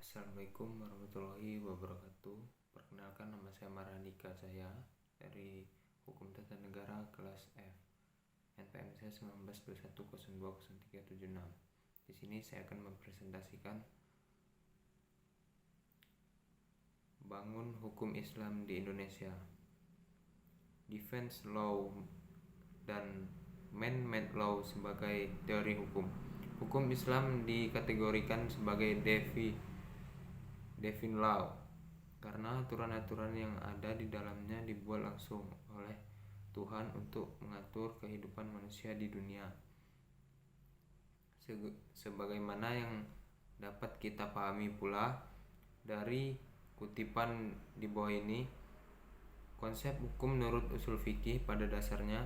Assalamualaikum warahmatullahi wabarakatuh. Perkenalkan, nama saya Marandika Cahya dari Hukum Tata Negara kelas F. NPM saya 1921020376. Di sini saya akan mempresentasikan bangun hukum Islam di Indonesia. Defense law dan man-made law sebagai teori hukum. Hukum Islam dikategorikan sebagai divine law karena aturan-aturan yang ada di dalamnya dibuat langsung oleh Tuhan untuk mengatur kehidupan manusia di dunia. Sebagaimana yang dapat kita pahami pula dari kutipan di bawah ini, konsep hukum menurut usul fikih pada dasarnya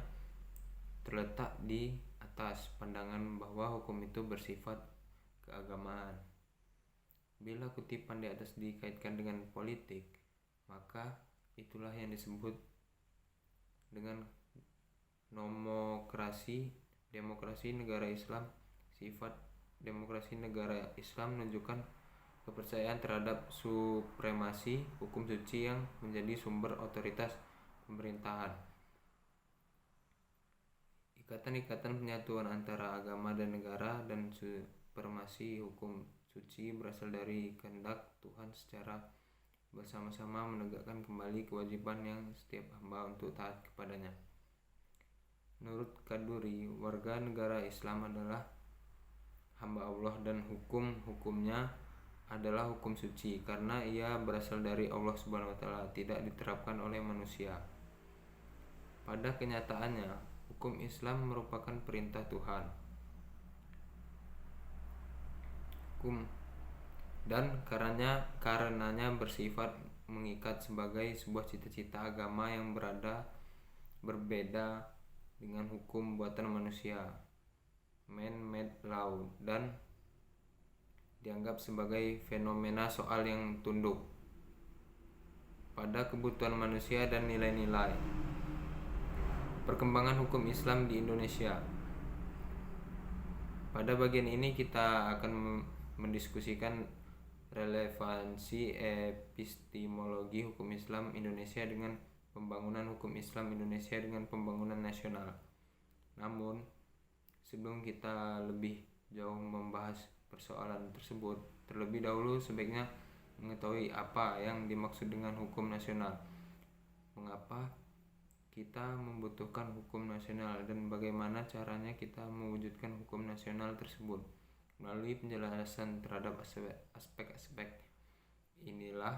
terletak di atas pandangan bahwa hukum itu bersifat keagamaan. Bila kutipan di atas dikaitkan dengan politik, maka itulah yang disebut dengan demokrasi negara Islam. Sifat demokrasi negara Islam menunjukkan kepercayaan terhadap supremasi hukum suci yang menjadi sumber otoritas pemerintahan. Ikatan-ikatan penyatuan antara agama dan negara dan supremasi hukum suci berasal dari kehendak Tuhan secara bersama-sama menegakkan kembali kewajiban yang setiap hamba untuk taat kepadanya. Menurut Kaduri, warga negara Islam adalah hamba Allah dan hukum-hukumnya adalah hukum suci karena ia berasal dari Allah Subhanahu wa Ta'ala, tidak diterapkan oleh manusia. Pada kenyataannya, hukum Islam merupakan perintah Tuhan. Dan karenanya bersifat mengikat sebagai sebuah cita-cita agama yang berbeda dengan hukum buatan manusia, man-made law, dan dianggap sebagai fenomena soal yang tunduk pada kebutuhan manusia dan nilai-nilai. Perkembangan hukum Islam di Indonesia. Pada bagian ini kita akan mendiskusikan relevansi epistemologi hukum Islam Indonesia dengan pembangunan hukum Islam Indonesia dengan pembangunan nasional. Namun, sebelum kita lebih jauh membahas persoalan tersebut, terlebih dahulu sebaiknya mengetahui apa yang dimaksud dengan hukum nasional, mengapa kita membutuhkan hukum nasional, dan bagaimana caranya kita mewujudkan hukum nasional tersebut. Melalui penjelasan terhadap aspek-aspek inilah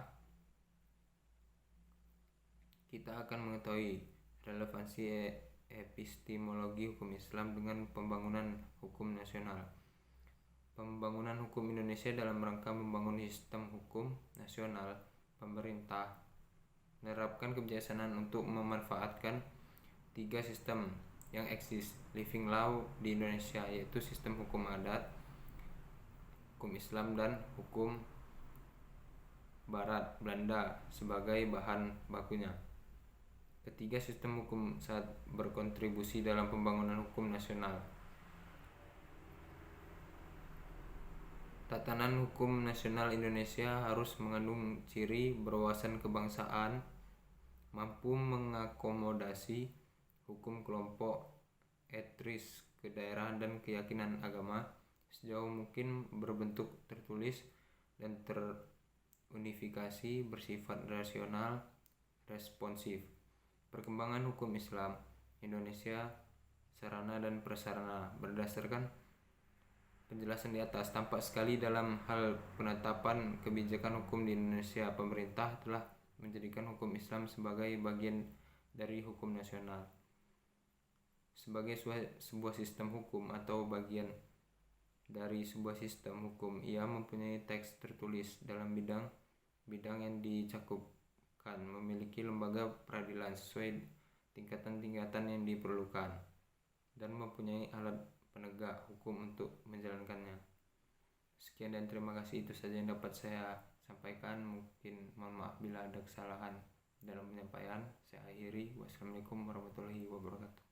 kita akan mengetahui relevansi epistemologi hukum Islam dengan pembangunan hukum nasional. Pembangunan hukum Indonesia dalam rangka membangun sistem hukum nasional. Pemerintah menerapkan kebijaksanaan untuk memanfaatkan 3 sistem yang eksis living law di Indonesia, yaitu sistem hukum adat, hukum Islam, dan hukum Barat Belanda sebagai bahan bakunya. Ketiga sistem hukum sangat berkontribusi dalam pembangunan hukum nasional. Tatanan hukum nasional Indonesia harus mengandung ciri berwawasan kebangsaan, mampu mengakomodasi hukum kelompok, etnis, kedaerahan, dan keyakinan agama, sejauh mungkin berbentuk tertulis dan terunifikasi, bersifat rasional, responsif. Perkembangan hukum Islam Indonesia, sarana dan prasarana. Berdasarkan penjelasan di atas, tampak sekali dalam hal penetapan kebijakan hukum di Indonesia, pemerintah telah menjadikan hukum Islam sebagai bagian dari hukum nasional. Sebagai sebuah sistem hukum atau bagian dari sebuah sistem hukum, ia mempunyai teks tertulis dalam bidang yang dicakupkan, memiliki lembaga peradilan sesuai tingkatan-tingkatan yang diperlukan, dan mempunyai alat penegak hukum untuk menjalankannya. Sekian dan terima kasih, itu saja yang dapat saya sampaikan. Mungkin mohon maaf bila ada kesalahan dalam penyampaian. Saya akhiri. Wassalamualaikum warahmatullahi wabarakatuh.